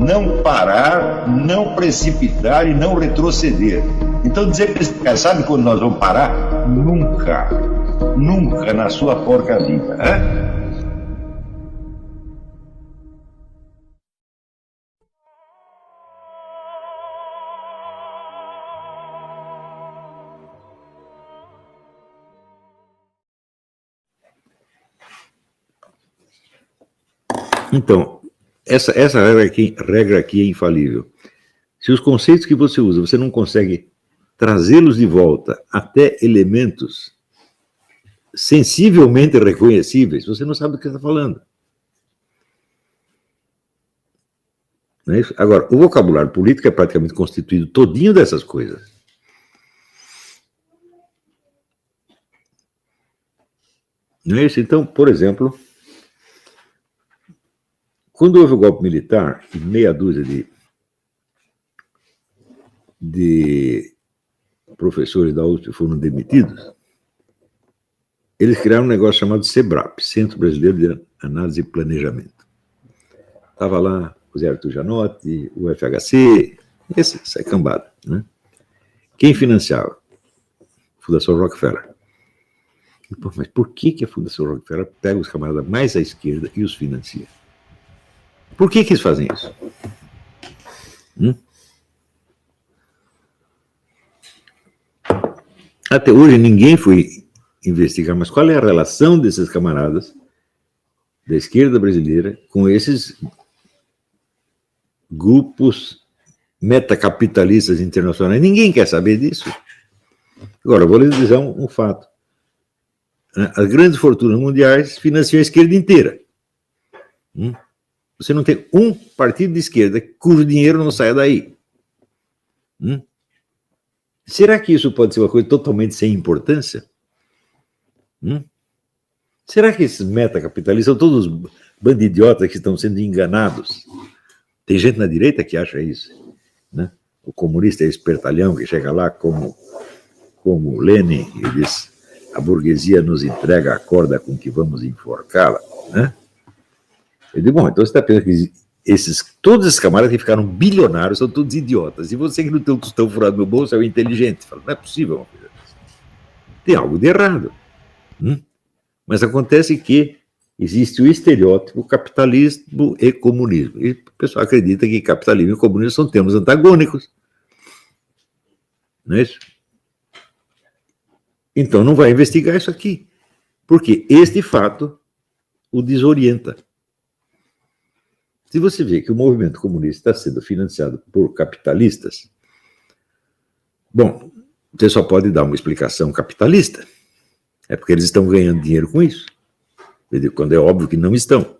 não parar, não precipitar e não retroceder. Então dizer para esse cara, sabe quando nós vamos parar? Nunca. Nunca na sua porca vida. Né? Então, essa regra aqui é infalível. Se os conceitos que você usa, você não consegue trazê-los de volta até elementos sensivelmente reconhecíveis, você não sabe do que está falando. Não é isso? Agora, o vocabulário político é praticamente constituído todinho dessas coisas. Não é isso? Então, por exemplo, quando houve o golpe militar, e meia dúzia de professores da USP foram demitidos, eles criaram um negócio chamado CEBRAP, Centro Brasileiro de Análise e Planejamento. Estava lá o Zé Arthur Janotti, o FHC, essa cambada. Né? Quem financiava? Fundação Rockefeller. Pô, mas por que a Fundação Rockefeller pega os camaradas mais à esquerda e os financia? Por que eles fazem isso? Até hoje ninguém foi investigar, mas qual é a relação desses camaradas da esquerda brasileira com esses grupos metacapitalistas internacionais? Ninguém quer saber disso. Agora, vou lhes dizer um fato. As grandes fortunas mundiais financiam a esquerda inteira. Você não tem um partido de esquerda cujo dinheiro não saia daí. Será que isso pode ser uma coisa totalmente sem importância? Será que esses metacapitalistas são todos bandidiotas que estão sendo enganados? Tem gente na direita que acha isso. Né? O comunista é espertalhão que chega lá como Lenin e diz: a burguesia nos entrega a corda com que vamos enforcá-la. Né? Eu digo, bom, então você está pensando que todos esses camaradas que ficaram bilionários são todos idiotas. E você que não tem um tostão furado no bolso é o inteligente. Fala, não é possível uma coisa dessa. Tem algo de errado. Mas acontece que existe o estereótipo capitalismo e comunismo. E o pessoal acredita que capitalismo e comunismo são termos antagônicos. Não é isso? Então não vai investigar isso aqui. Porque este fato o desorienta. Se você vê que o movimento comunista está sendo financiado por capitalistas, bom, você só pode dar uma explicação capitalista. É porque eles estão ganhando dinheiro com isso. Quando é óbvio que não estão.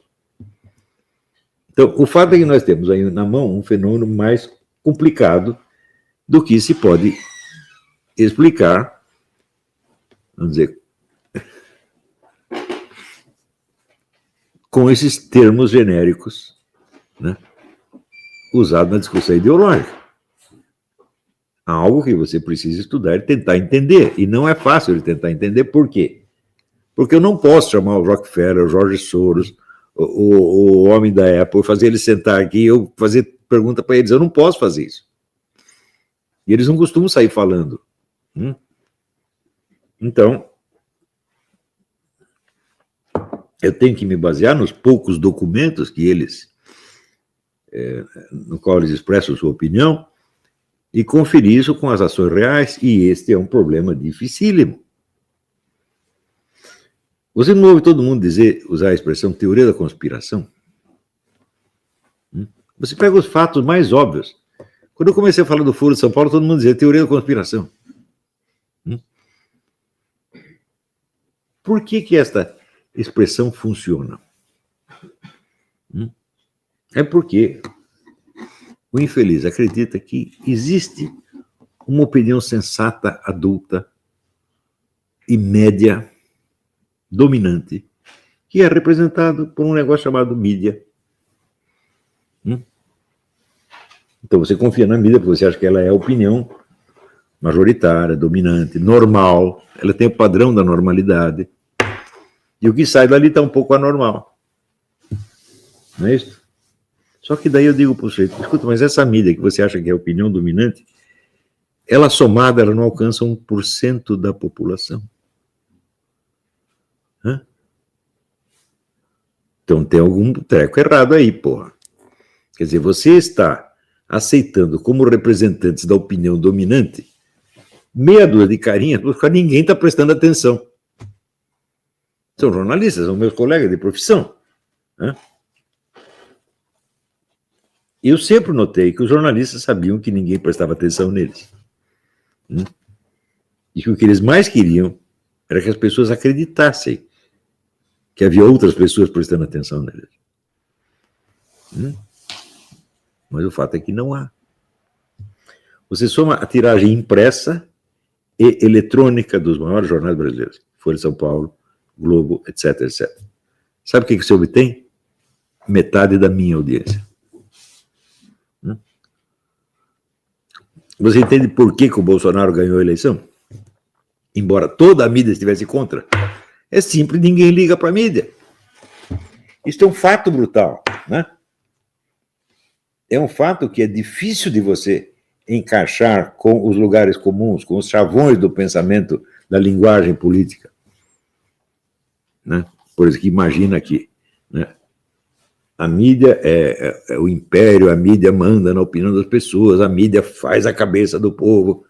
Então, o fato é que nós temos aí na mão um fenômeno mais complicado do que se pode explicar, vamos dizer, com esses termos genéricos, né, usado na discussão ideológica. Há algo que você precisa estudar e tentar entender. E não é fácil de tentar entender. Por quê? Porque eu não posso chamar o Rockefeller, o Jorge Soros, o homem da Apple, fazer eles sentar aqui e eu fazer pergunta para eles. Eu não posso fazer isso. E eles não costumam sair falando. Então, eu tenho que me basear nos poucos documentos que eles, no qual eles expressam sua opinião, e conferir isso com as ações reais, e este é um problema dificílimo. Você não ouve todo mundo usar a expressão teoria da conspiração? Você pega os fatos mais óbvios. Quando eu comecei a falar do Foro de São Paulo, todo mundo dizia teoria da conspiração. Por que esta expressão funciona? É porque o infeliz acredita que existe uma opinião sensata, adulta e média, dominante, que é representado por um negócio chamado mídia. Então você confia na mídia porque você acha que ela é a opinião majoritária, dominante, normal, ela tem o padrão da normalidade, e o que sai dali está um pouco anormal. Não é isso? Só que daí eu digo para o sujeito, escuta, mas essa mídia que você acha que é a opinião dominante, ela somada, ela não alcança 1% da população. Hã? Então tem algum treco errado aí, porra. Quer dizer, você está aceitando como representantes da opinião dominante meia dúzia de carinha, porque ninguém está prestando atenção. São jornalistas, são meus colegas de profissão. Né? Eu sempre notei que os jornalistas sabiam que ninguém prestava atenção neles. E que o que eles mais queriam era que as pessoas acreditassem que havia outras pessoas prestando atenção neles. Mas o fato é que não há. Você soma a tiragem impressa e eletrônica dos maiores jornais brasileiros, Folha de São Paulo, Globo, etc, etc. Sabe o que você obtém? Metade da minha audiência. Você entende por que o Bolsonaro ganhou a eleição? Embora toda a mídia estivesse contra. É simples, ninguém liga para a mídia. Isso é um fato brutal, né? É um fato que é difícil de você encaixar com os lugares comuns, com os chavões do pensamento, da linguagem política. Né? Por isso que imagina que, né, a mídia é o império, a mídia manda na opinião das pessoas, a mídia faz a cabeça do povo.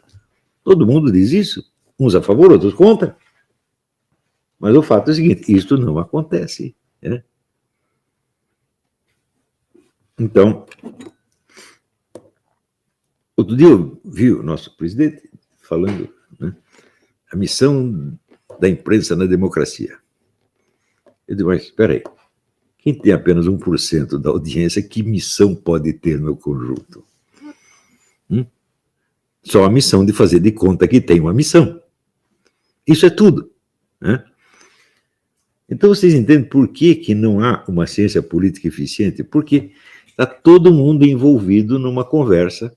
Todo mundo diz isso, uns a favor, outros contra. Mas o fato é o seguinte, isto não acontece. Né? Então, outro dia eu vi o nosso presidente falando, né, a missão da imprensa na democracia. Eu digo, mas espera aí, quem tem apenas 1% da audiência, que missão pode ter no conjunto? Só a missão de fazer de conta que tem uma missão. Isso é tudo. Né? Então vocês entendem por que não há uma ciência política eficiente? Porque está todo mundo envolvido numa conversa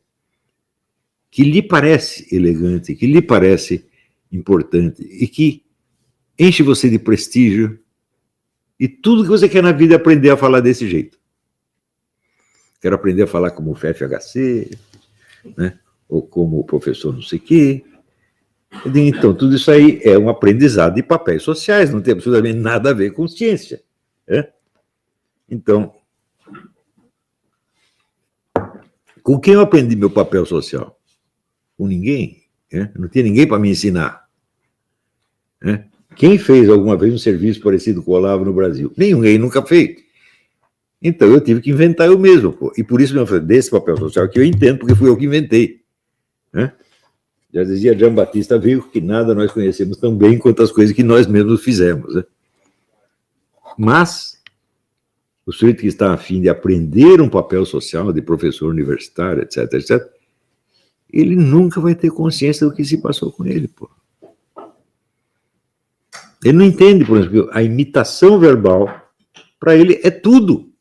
que lhe parece elegante, que lhe parece importante e que enche você de prestígio. E tudo que você quer na vida é aprender a falar desse jeito. Quero aprender a falar como o FFHC, né? Ou como o professor não sei o quê. Então, tudo isso aí é um aprendizado de papéis sociais, não tem absolutamente nada a ver com ciência. Né? Então, com quem eu aprendi meu papel social? Com ninguém. Né? Não tinha ninguém para me ensinar. Né? Quem fez alguma vez um serviço parecido com o Olavo no Brasil? Ninguém nunca fez. Então eu tive que inventar eu mesmo. Pô. E por isso eu falei, desse papel social que eu entendo, porque fui eu que inventei. Né? Já dizia Jean Batista Vigo que nada nós conhecemos tão bem quanto as coisas que nós mesmos fizemos. Né? Mas o sujeito que está a fim de aprender um papel social, de professor universitário, etc., etc., ele nunca vai ter consciência do que se passou com ele, pô. Ele não entende, por exemplo, que a imitação verbal, para ele, é tudo.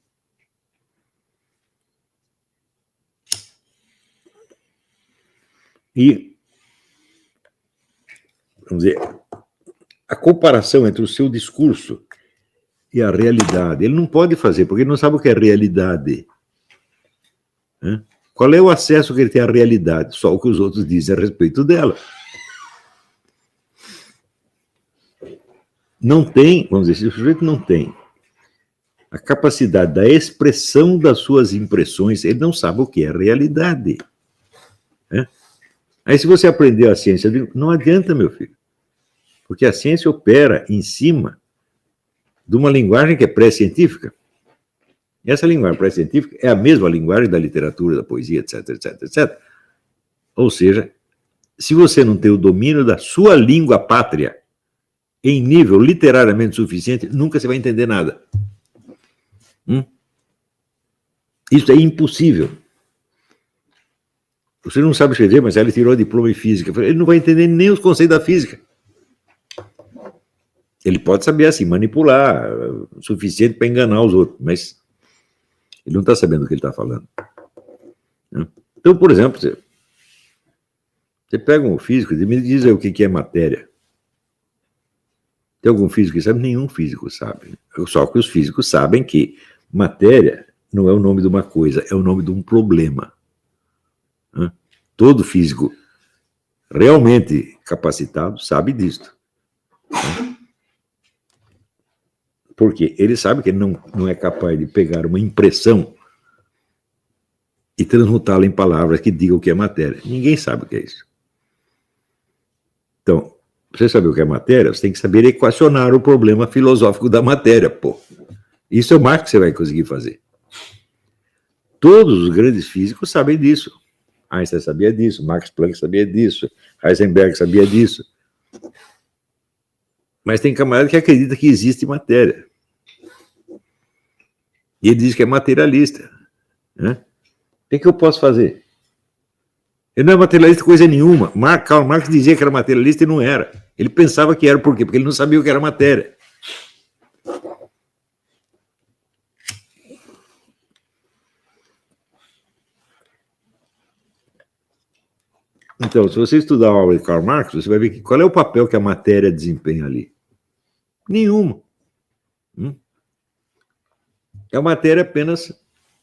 E, vamos dizer, a comparação entre o seu discurso e a realidade, ele não pode fazer, porque ele não sabe o que é realidade. Né? Qual é o acesso que ele tem à realidade? Só o que os outros dizem a respeito dela. Não tem, vamos dizer, se o sujeito não tem a capacidade da expressão das suas impressões, ele não sabe o que é realidade. Né? Aí se você aprendeu a ciência, não adianta, meu filho, porque a ciência opera em cima de uma linguagem que é pré-científica. E essa linguagem pré-científica é a mesma linguagem da literatura, da poesia, etc, etc, etc. Ou seja, se você não tem o domínio da sua língua pátria, em nível literariamente suficiente, nunca você vai entender nada. Isso é impossível. Você não sabe escrever, mas ele tirou diploma em física. Ele não vai entender nem os conceitos da física. Ele pode saber assim, manipular, o suficiente para enganar os outros, mas ele não está sabendo o que ele está falando. Então, por exemplo, você pega um físico e me diz aí o que é matéria. Tem algum físico que sabe? Nenhum físico sabe. Só que os físicos sabem que matéria não é o nome de uma coisa, é o nome de um problema. Né? Todo físico realmente capacitado sabe disto. Né? Porque ele sabe que ele não é capaz de pegar uma impressão e transmutá-la em palavras que digam o que é matéria. Ninguém sabe o que é isso. Então, para você saber o que é matéria, você tem que saber equacionar o problema filosófico da matéria, pô. Isso é o máximo que você vai conseguir fazer. Todos os grandes físicos sabem disso. Einstein sabia disso, Max Planck sabia disso, Heisenberg sabia disso. Mas tem camarada que acredita que existe matéria. E ele diz que é materialista. Né? O que eu posso fazer? Ele não é materialista coisa nenhuma. Karl Marx dizia que era materialista e não era. Ele pensava que era, por quê? Porque ele não sabia o que era matéria. Então, se você estudar a obra de Karl Marx, você vai ver que qual é o papel que a matéria desempenha ali. Nenhuma. É a matéria apenas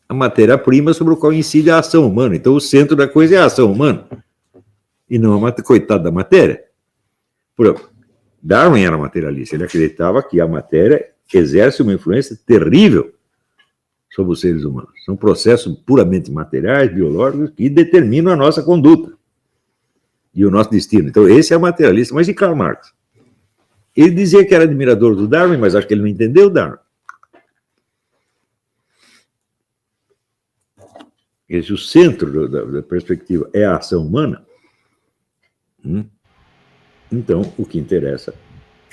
a matéria-prima sobre o qual incide a ação humana. Então, o centro da coisa é a ação humana. E não a coitada da matéria. Por exemplo, Darwin era materialista. Ele acreditava que a matéria exerce uma influência terrível sobre os seres humanos. São processos puramente materiais, biológicos, que determinam a nossa conduta e o nosso destino. Então, esse é o materialista. Mas e Karl Marx? Ele dizia que era admirador do Darwin, mas acho que ele não entendeu o Darwin. Se o centro da perspectiva é a ação humana, então o que interessa,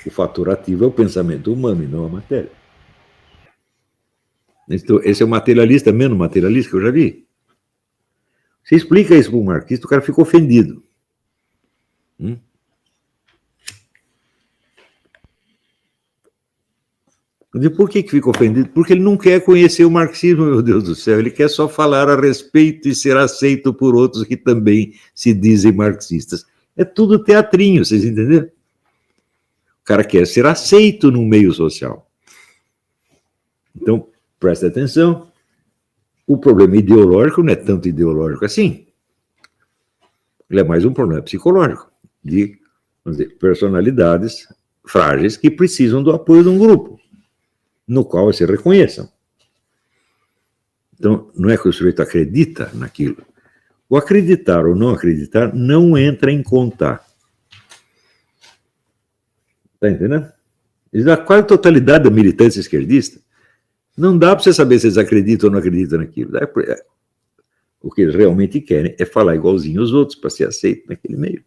o fator ativo é o pensamento humano e não a matéria. Então, esse é o materialista menos materialista que eu já vi. Você explica isso para um marxista, o cara fica ofendido. Por que fica ofendido? Porque ele não quer conhecer o marxismo, meu Deus do céu. Ele quer só falar a respeito e ser aceito por outros que também se dizem marxistas. É tudo teatrinho, vocês entenderam? O cara quer ser aceito no meio social. Então, presta atenção. O problema ideológico não é tanto ideológico assim. Ele é mais um problema psicológico de, vamos dizer, personalidades frágeis que precisam do apoio de um grupo no qual se reconheçam. Então, não é que o sujeito acredita naquilo. O acreditar ou não acreditar não entra em conta. Está entendendo? A quase totalidade da militância esquerdista não dá para você saber se eles acreditam ou não acreditam naquilo. O que eles realmente querem é falar igualzinho aos outros para ser aceito naquele meio.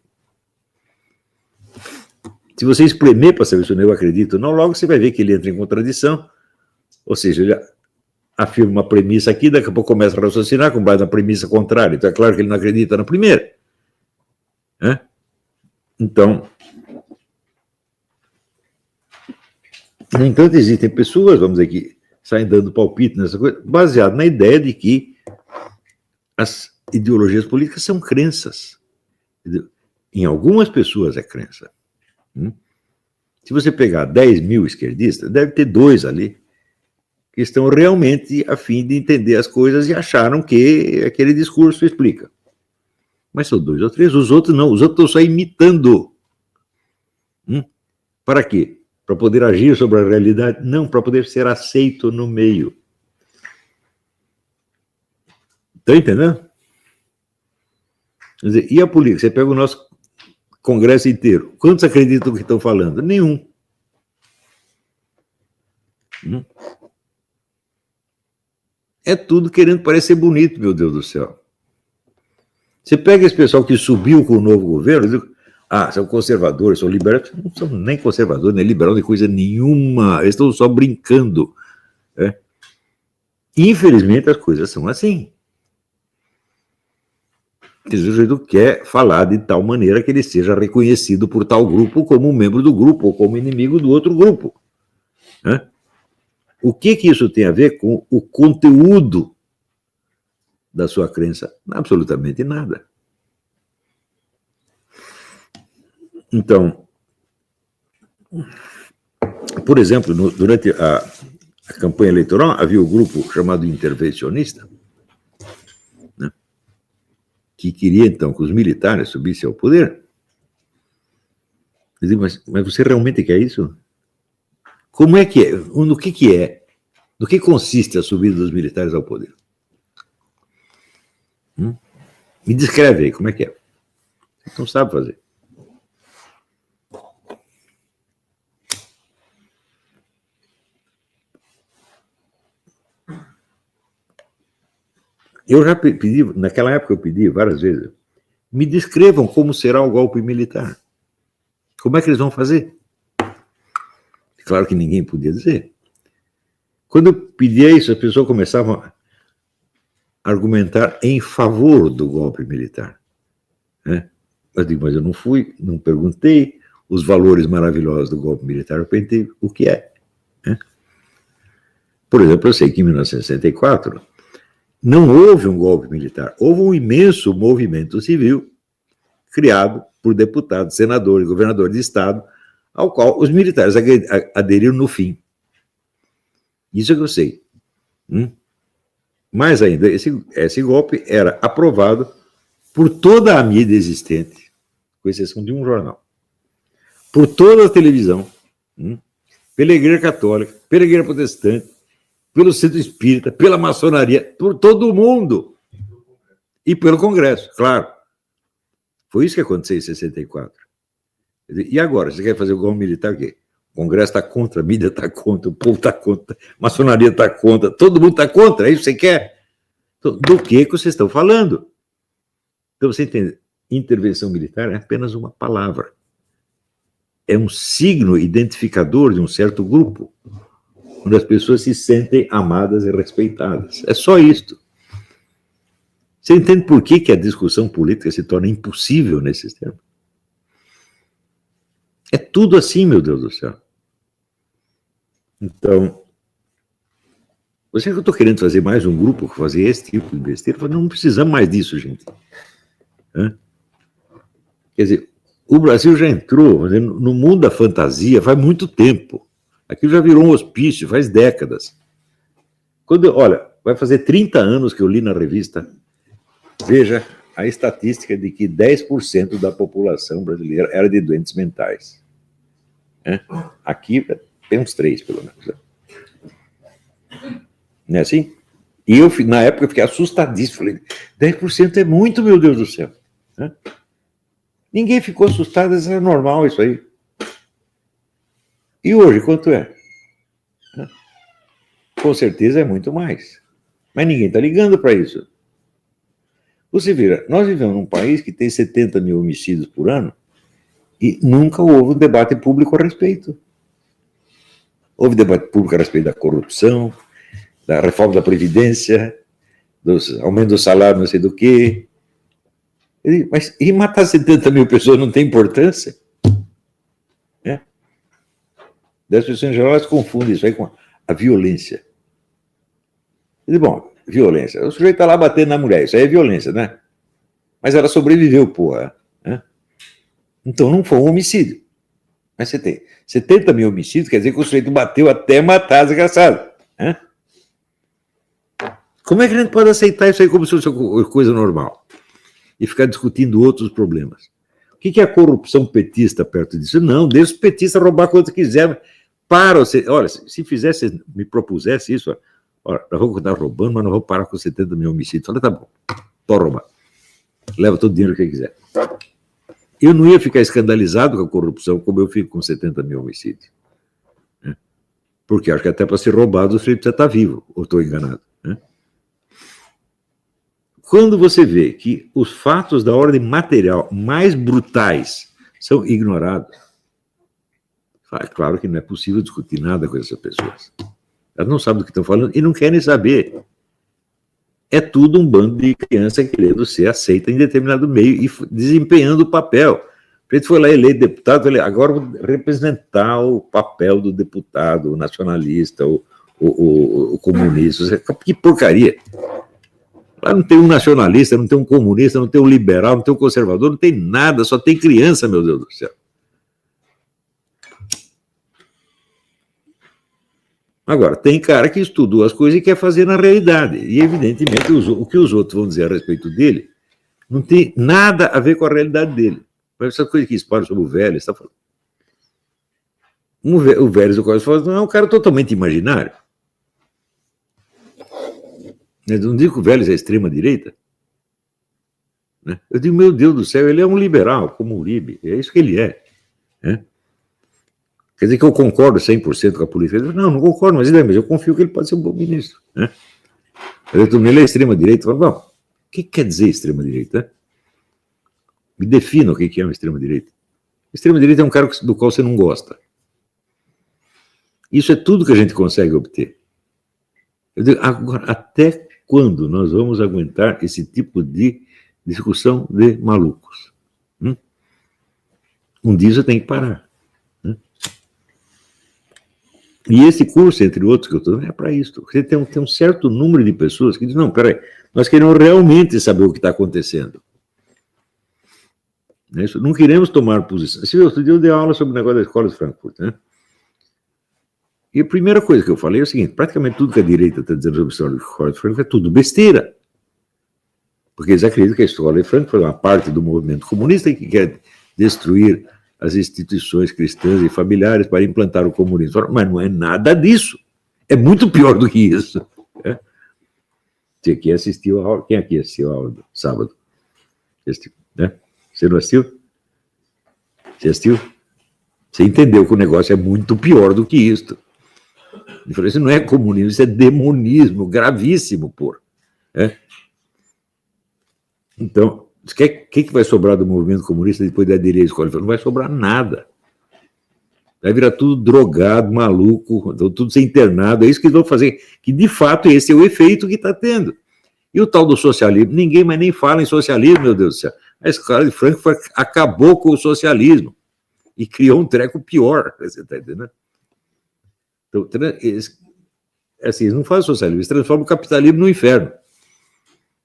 Se você espremer para saber se o nego acredita ou não, logo você vai ver que ele entra em contradição. Ou seja, ele afirma uma premissa aqui, daqui a pouco começa a raciocinar com base na premissa contrária. Então é claro que ele não acredita na primeira. Então, no entanto, existem pessoas, vamos dizer, que saem dando palpite nessa coisa, baseado na ideia de que as ideologias políticas são crenças. Em algumas pessoas é crença. Se você pegar 10 mil esquerdistas, deve ter 2 ali que estão realmente a fim de entender as coisas e acharam que aquele discurso explica. Mas são 2 ou 3, os outros não, os outros estão só imitando. Para quê? Para poder agir sobre a realidade? Não, para poder ser aceito no meio. Está entendendo? Quer dizer, e a política? Você pega o nosso Congresso inteiro. Quantos acreditam no que estão falando? Nenhum. É tudo querendo parecer bonito, meu Deus do céu. Você pega esse pessoal que subiu com o novo governo, são conservadores, são liberais, não são nem conservadores, nem liberais, nem coisa nenhuma, eles estão só brincando. Infelizmente as coisas são assim. O sujeito quer falar de tal maneira que ele seja reconhecido por tal grupo como um membro do grupo ou como inimigo do outro grupo. O que isso tem a ver com o conteúdo da sua crença? Absolutamente nada. Então, por exemplo, durante a campanha eleitoral, havia o grupo chamado intervencionista, né, que queria, então, que os militares subissem ao poder. Eu digo, mas você realmente quer isso? Como é que é? No que é? No que consiste a subida dos militares ao poder? Me descreve aí, como é que é? Você não sabe fazer. Eu já pedi, naquela época eu pedi várias vezes, me descrevam como será o golpe militar. Como é que eles vão fazer? Claro que ninguém podia dizer. Quando eu pedia isso, as pessoas começavam a argumentar em favor do golpe militar. Né? Eu digo, mas eu não fui, não perguntei os valores maravilhosos do golpe militar, eu perguntei o que é. Né? Por exemplo, eu sei que em 1964 não houve um golpe militar, houve um imenso movimento civil criado por deputados, senadores, governadores de estado, ao qual os militares aderiram no fim. Isso é que eu sei. Mais ainda, esse golpe era aprovado por toda a mídia existente, com exceção de um jornal, por toda a televisão, pela Igreja Católica, pela Igreja Protestante, pelo Centro Espírita, pela maçonaria, por todo mundo. E pelo Congresso, claro. Foi isso que aconteceu em 64. E agora, você quer fazer o golpe militar o quê? O Congresso está contra, a mídia está contra, o povo está contra, a maçonaria está contra, todo mundo está contra, é isso que você quer? Então, do que vocês estão falando? Então, você entende? Intervenção militar é apenas uma palavra. É um signo identificador de um certo grupo, onde as pessoas se sentem amadas e respeitadas. É só isto. Você entende por que a discussão política se torna impossível nesses termos? É tudo assim, meu Deus do céu. Então, você que eu estou querendo fazer mais um grupo que fazer esse tipo de besteira, não precisamos mais disso, gente. Quer dizer, o Brasil já entrou no mundo da fantasia faz muito tempo. Aquilo já virou um hospício, faz décadas. Olha, vai fazer 30 anos que eu li na revista, veja a estatística de que 10% da população brasileira era de doentes mentais. Aqui tem uns 3, pelo menos. Não é assim? E eu, na época, fiquei assustadíssimo. Falei, 10% é muito, meu Deus do céu. Ninguém ficou assustado, isso é normal isso aí. E hoje, quanto é? Com certeza é muito mais. Mas ninguém está ligando para isso. Você vira, nós vivemos num país que tem 70 mil homicídios por ano e nunca houve um debate público a respeito. Houve debate público a respeito da corrupção, da reforma da Previdência, dos aumento do salário, não sei do quê. Mas e matar 70 mil pessoas não tem importância? Das pessoas em geral, elas confundem isso aí com a violência. Bom, violência. O sujeito está lá batendo na mulher, isso aí é violência, né? Mas ela sobreviveu, porra. Então não foi um homicídio. Mas você tem 70 mil homicídios, quer dizer que o sujeito bateu até matar a desgraçada. Como é que a gente pode aceitar isso aí como se fosse coisa normal? E ficar discutindo outros problemas? O que é a corrupção petista perto disso? Não, deixa os petistas roubar quanto quiser. Olha, se fizesse, me propusesse isso, olha, nós vamos continuar roubando, mas não vamos parar com 70 mil homicídios. Olha, tá bom, pode roubar. Leva todo o dinheiro que quiser. Eu não ia ficar escandalizado com a corrupção como eu fico com 70 mil homicídios. Porque acho que até para ser roubado o sujeito precisa estar vivo, ou estou enganado. Quando você vê que os fatos da ordem material mais brutais são ignorados, é claro que não é possível discutir nada com essas pessoas. Elas não sabem do que estão falando e não querem saber. É tudo um bando de criança querendo ser aceita em determinado meio e desempenhando o papel. A gente foi lá eleito deputado, falei, agora vou representar o papel do deputado, o nacionalista, o comunista. Que porcaria! Lá não tem um nacionalista, não tem um comunista, não tem um liberal, não tem um conservador, não tem nada, só tem criança, meu Deus do céu. Agora, tem cara que estudou as coisas e quer fazer na realidade. E, evidentemente, o que os outros vão dizer a respeito dele não tem nada a ver com a realidade dele. Essa coisa que espalha sobre o velho, está falando. O Vélez do Qual fala, não é um cara totalmente imaginário. Eu não digo que o Vélez é extrema-direita. Né? Eu digo, meu Deus do céu, ele é um liberal, como o Uribe. É isso que ele é. Né? Quer dizer que eu concordo 100% com a política. Não, não concordo, mas eu confio que ele pode ser um bom ministro. Né? Ele é extrema-direita. Eu falo, bom, o que quer dizer extrema-direita? Me defina o que é uma extrema-direita. Extrema-direita é um cara do qual você não gosta. Isso é tudo que a gente consegue obter. Eu digo, agora, até quando nós vamos aguentar esse tipo de discussão de malucos? Um dia isso tem que parar. E esse curso, entre outros que eu estou dando, é para isso. Você tem um certo número de pessoas que dizem, não, peraí, nós queremos realmente saber o que está acontecendo. Não queremos tomar posição. Esse outro dia eu dei aula sobre o negócio da escola de Frankfurt, né? E a primeira coisa que eu falei é o seguinte, praticamente tudo que a direita está dizendo sobre a escola de Frankfurt é tudo besteira. Porque eles acreditam que a escola de Frankfurt é uma parte do movimento comunista que quer destruir as instituições cristãs e familiares para implantar o comunismo. Mas não é nada disso. É muito pior do que isso. Você aqui assistiu a aula? Quem aqui assistiu a aula do sábado? Né? Você não assistiu? Você assistiu? Você entendeu que o negócio é muito pior do que isso. Ele falou, isso não é comunismo, isso é demonismo, gravíssimo, pô. Então, o que vai sobrar do movimento comunista depois da aderir à escola? Ele falou, não vai sobrar nada. Vai virar tudo drogado, maluco, tudo ser internado. É isso que eles vão fazer. Que, de fato, esse é o efeito que está tendo. E o tal do socialismo? Ninguém mais nem fala em socialismo, meu Deus do céu. A escola de Frankfurt acabou com o socialismo e criou um treco pior. Você está entendendo? Então, eles não fazem socialismo, eles transformam o capitalismo no inferno.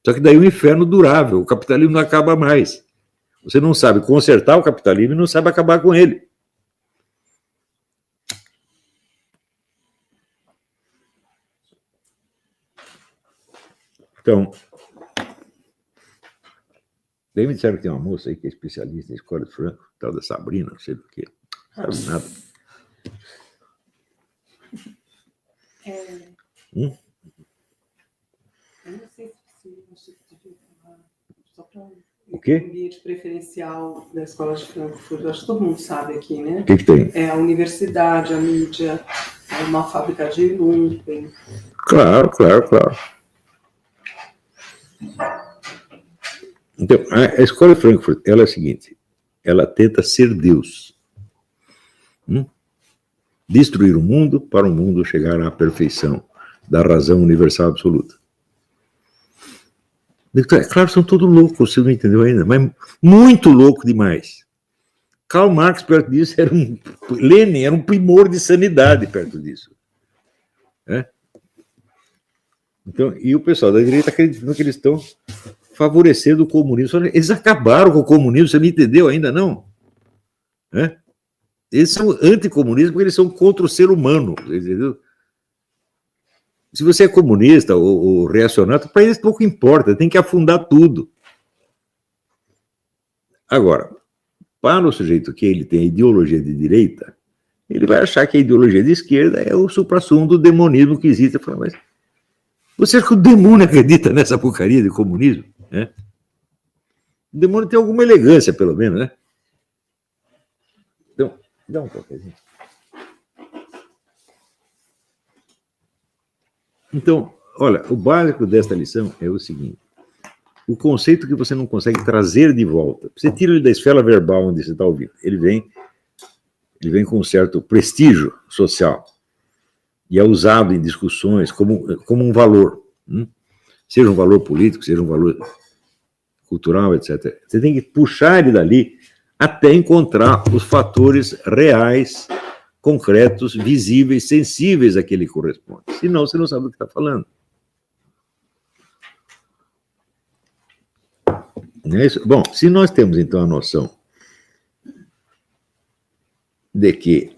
Só que daí é um inferno durável, o capitalismo não acaba mais. Você não sabe consertar o capitalismo e não sabe acabar com ele. Então, daí me disseram que tem uma moça aí que é especialista em escola de Frankfurt, tal da Sabrina, não sei do que. Não sabe nada. Eu não sei se só para o quê? O ambiente preferencial da escola de Frankfurt, acho que todo mundo sabe aqui, né? O que tem? É a universidade, a mídia, é uma fábrica de lumpen. Claro. Então, a escola de Frankfurt, ela é a seguinte, ela tenta ser Deus. Destruir o mundo para o mundo chegar à perfeição da razão universal absoluta. É claro, são todos loucos, você não entendeu ainda, mas muito louco demais. Karl Marx, perto disso, Lenin era um primor de sanidade perto disso. Então, e o pessoal da direita acreditando que eles estão favorecendo o comunismo. Eles acabaram com o comunismo, você não entendeu ainda, não? Eles são anticomunistas porque eles são contra o ser humano, entendeu? Se você é comunista ou reacionário, para eles pouco importa, tem que afundar tudo. Agora, para o sujeito que ele tem a ideologia de direita, ele vai achar que a ideologia de esquerda é o suprassumo do demonismo que existe. Falo, mas você acha que o demônio acredita nessa porcaria de comunismo? O demônio tem alguma elegância, pelo menos, né? Então, dá um toquezinho. Então, olha, o básico desta lição é o seguinte. O conceito que você não consegue trazer de volta, você tira ele da esfera verbal onde você está ouvindo, ele vem com um certo prestígio social e é usado em discussões como um valor, seja um valor político, seja um valor cultural, etc. Você tem que puxar ele dali até encontrar os fatores reais, concretos, visíveis, sensíveis a que ele corresponde. Senão, você não sabe do que está falando. Não é isso? Bom, se nós temos, então, a noção de que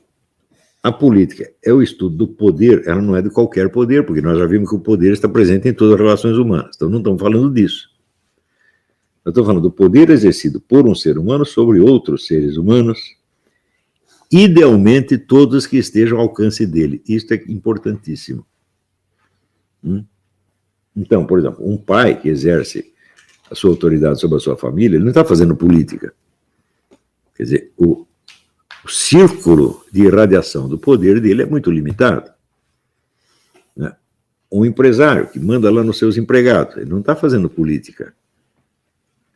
A política é o estudo do poder, ela não é de qualquer poder, porque nós já vimos que o poder está presente em todas as relações humanas. Então não estamos falando disso. Eu estou falando do poder exercido por um ser humano sobre outros seres humanos, idealmente todos que estejam ao alcance dele. Isso é importantíssimo. Então, por exemplo, um pai que exerce a sua autoridade sobre a sua família, ele não está fazendo política. Quer dizer, o círculo de irradiação do poder dele é muito limitado. Né? Um empresário que manda lá nos seus empregados, ele não está fazendo política.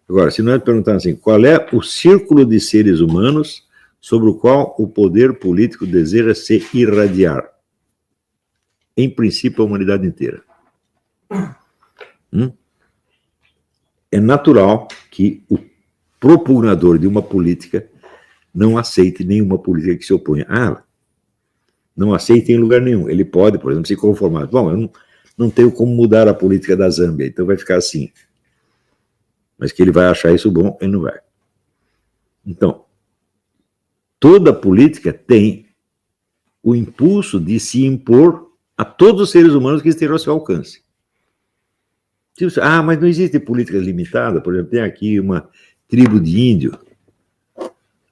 Agora, se nós perguntarmos assim, qual é o círculo de seres humanos sobre o qual o poder político deseja se irradiar? Em princípio, a humanidade inteira. É natural que o propugnador de uma política não aceite nenhuma política que se oponha a ela. Não aceite em lugar nenhum. Ele pode, por exemplo, se conformar. Bom, eu não tenho como mudar a política da Zâmbia, então vai ficar assim. Mas que ele vai achar isso bom, ele não vai. Então, toda política tem o impulso de se impor a todos os seres humanos que estejam ao seu alcance. Mas não existe política limitada. Por exemplo, tem aqui uma tribo de índio.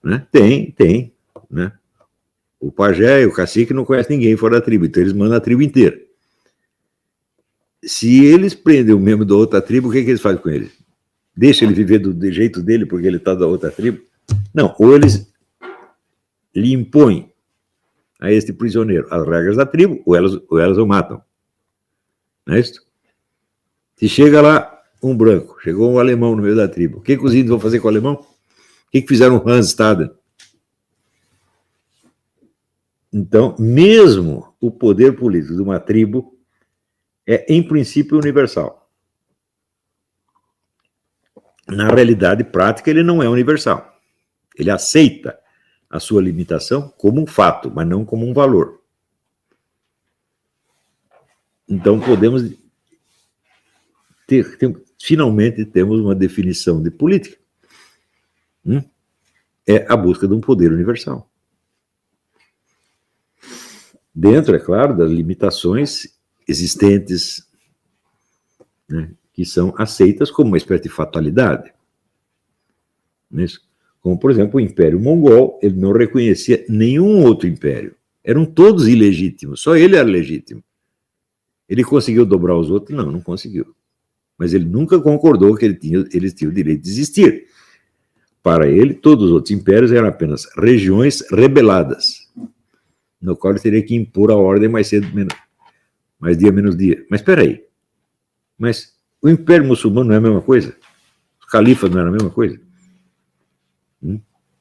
Né? Tem. Né? O pajé e o cacique não conhecem ninguém fora da tribo, então eles mandam a tribo inteira. Se eles prendem o membro da outra tribo, o que eles fazem com ele? Deixa ele viver do jeito dele porque ele está da outra tribo? Não, ou eles lhe impõem a este prisioneiro as regras da tribo, ou elas o matam. Não é isso? Se chega lá um branco, chegou um alemão no meio da tribo, o que os índios vão fazer com o alemão? O que fizeram com Hans Staden? Então, mesmo o poder político de uma tribo é, em princípio, universal. Na realidade prática, ele não é universal. Ele aceita a sua limitação como um fato, mas não como um valor. Então, podemos finalmente temos uma definição de política. É a busca de um poder universal. Dentro, é claro, das limitações existentes, né, que são aceitas como uma espécie de fatalidade. Como, por exemplo, o Império Mongol, ele não reconhecia nenhum outro império. Eram todos ilegítimos, só ele era legítimo. Ele conseguiu dobrar os outros? Não conseguiu. Mas ele nunca concordou que eles tinham o direito de existir. Para ele, todos os outros impérios eram apenas regiões rebeladas, no qual ele teria que impor a ordem mais cedo, mais dia, menos dia. Mas espera aí. Mas o Império Muçulmano não é a mesma coisa? Os califas não eram a mesma coisa?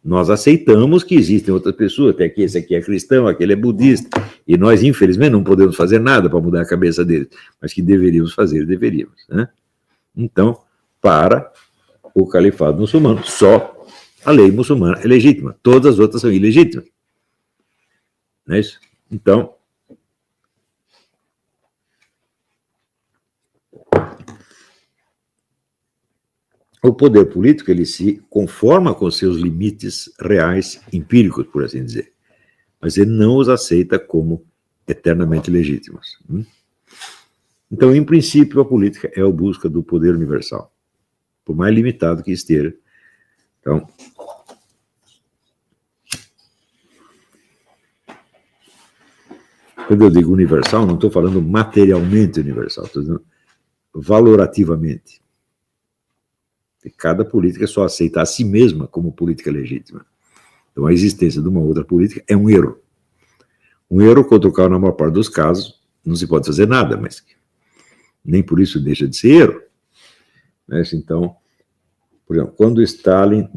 Nós aceitamos que existem outras pessoas, até que esse aqui é cristão, aquele é budista, e nós, infelizmente, não podemos fazer nada para mudar a cabeça deles, mas que deveríamos fazer, deveríamos. Né? Então, para o califado muçulmano, só a lei muçulmana é legítima, todas as outras são ilegítimas. Não é isso? Então, o poder político, ele se conforma com seus limites reais, empíricos, por assim dizer, mas ele não os aceita como eternamente legítimos. Então, em princípio, a política é a busca do poder universal, por mais limitado que esteja. Então, quando eu digo universal, não estou falando materialmente universal, estou dizendo valorativamente. E cada política só aceita a si mesma como política legítima. Então, a existência de uma outra política é um erro. Um erro contra o qual, na maior parte dos casos, não se pode fazer nada, mas nem por isso deixa de ser erro. Então, por exemplo, quando Stalin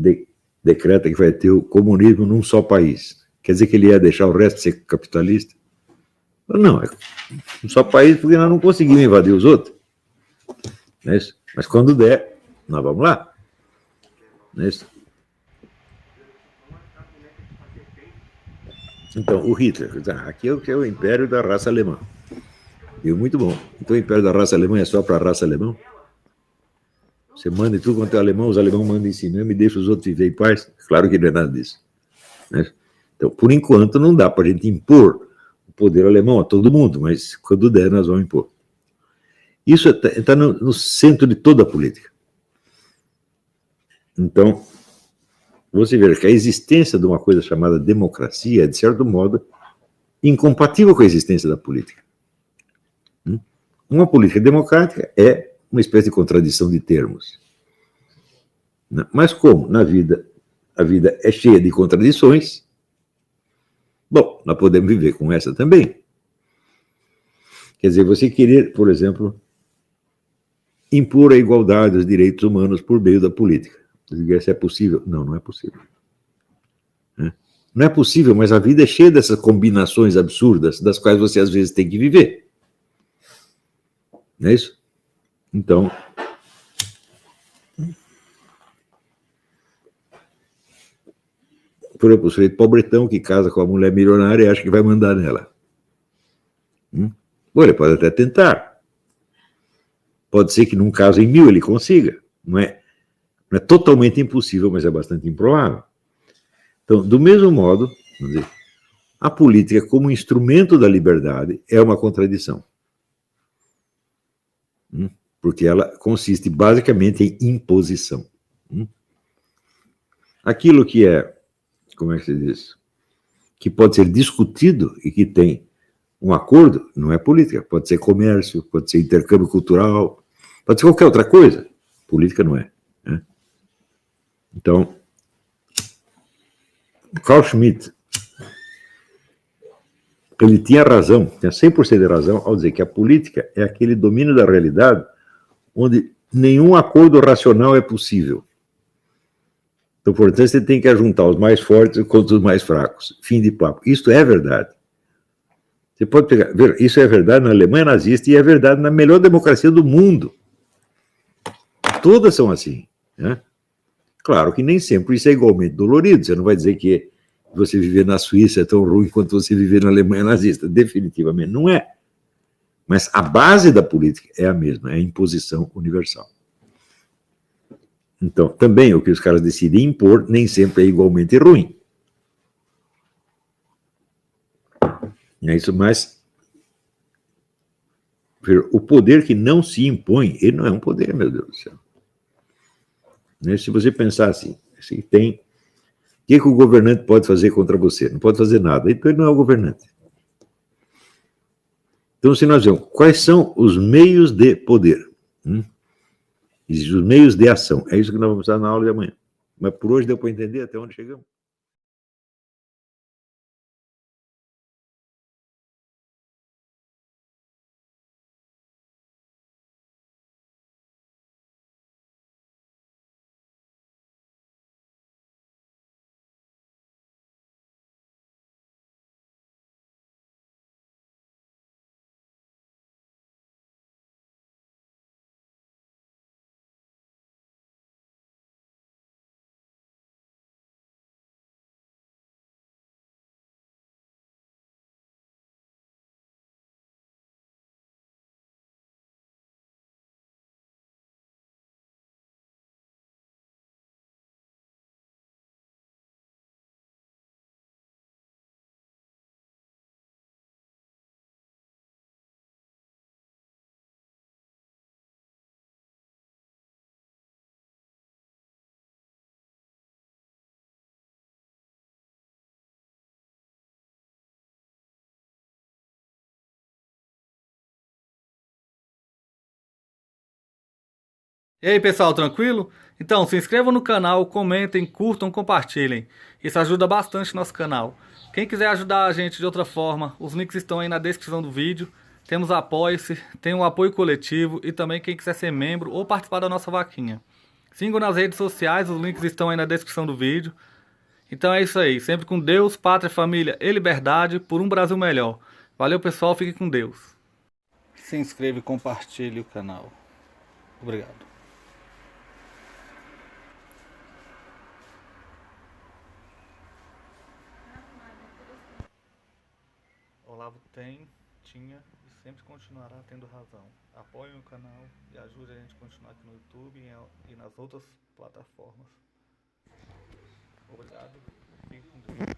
decreta que vai ter o comunismo num só país, quer dizer que ele ia deixar o resto de ser capitalista? Não, é um só país porque nós não conseguimos invadir os outros. Mas quando der, nós vamos lá. Então, o Hitler, aqui é o império da raça alemã. E muito bom. Então, o império da raça alemã é só para a raça alemã? Você manda em tudo quanto é alemão, os alemães mandam em si mesmo e deixa os outros viver em paz? Claro que não é nada disso. Então, por enquanto, não dá para a gente impor o poder alemão a todo mundo, mas quando der, nós vamos impor. Isso está no centro de toda a política. Então, você vê que a existência de uma coisa chamada democracia é, de certo modo, incompatível com a existência da política. Uma política democrática é uma espécie de contradição de termos. Mas como na vida, a vida é cheia de contradições, bom, nós podemos viver com essa também. Quer dizer, você querer, por exemplo, impor a igualdade dos direitos humanos por meio da política. Isso é possível? Não, não é possível. Não é possível, mas a vida é cheia dessas combinações absurdas, das quais você às vezes tem que viver. Não é isso? Então, por exemplo, o sujeito pobretão que casa com a mulher milionária e acha que vai mandar nela. Bom, ele pode até tentar. Pode ser que num caso em 1000 ele consiga. Não é totalmente impossível, mas é bastante improvável. Então, do mesmo modo, vamos dizer, a política como instrumento da liberdade é uma contradição. Porque ela consiste basicamente em imposição. Aquilo que é, como é que se diz, que pode ser discutido e que tem um acordo, não é política. Pode ser comércio, pode ser intercâmbio cultural, pode ser qualquer outra coisa. Política não é. Então, Carl Schmitt, ele tinha razão, tinha 100% de razão ao dizer que a política é aquele domínio da realidade onde nenhum acordo racional é possível. Então, portanto, você tem que ajuntar os mais fortes contra os mais fracos. Fim de papo. Isso é verdade. Você pode pegar, ver, isso é verdade na Alemanha nazista e é verdade na melhor democracia do mundo. Todas são assim. Claro que nem sempre isso é igualmente dolorido. Você não vai dizer que você viver na Suíça é tão ruim quanto você viver na Alemanha nazista. Definitivamente não é. Mas a base da política é a mesma, é a imposição universal. Então, também o que os caras decidem impor nem sempre é igualmente ruim. É isso, mas o poder que não se impõe, ele não é um poder, meu Deus do céu. Se você pensar assim, tem, o que o governante pode fazer contra você? Não pode fazer nada, então ele não é o governante. Então, se nós vemos quais são os meios de poder, existem os meios de ação, é isso que nós vamos estar na aula de amanhã. Mas por hoje deu para entender até onde chegamos? E aí, pessoal, tranquilo? Então, se inscrevam no canal, comentem, curtam, compartilhem. Isso ajuda bastante o nosso canal. Quem quiser ajudar a gente de outra forma, os links estão aí na descrição do vídeo. Temos Apoie-se, tem o apoio coletivo e também quem quiser ser membro ou participar da nossa vaquinha. Sigam nas redes sociais, os links estão aí na descrição do vídeo. Então é isso aí, sempre com Deus, pátria, família e liberdade por um Brasil melhor. Valeu, pessoal, fiquem com Deus. Se inscreva e compartilhe o canal. Obrigado. Olavo tinha e sempre continuará tendo razão. Apoie o canal e ajude a gente a continuar aqui no YouTube e nas outras plataformas. Obrigado. Fique com Deus.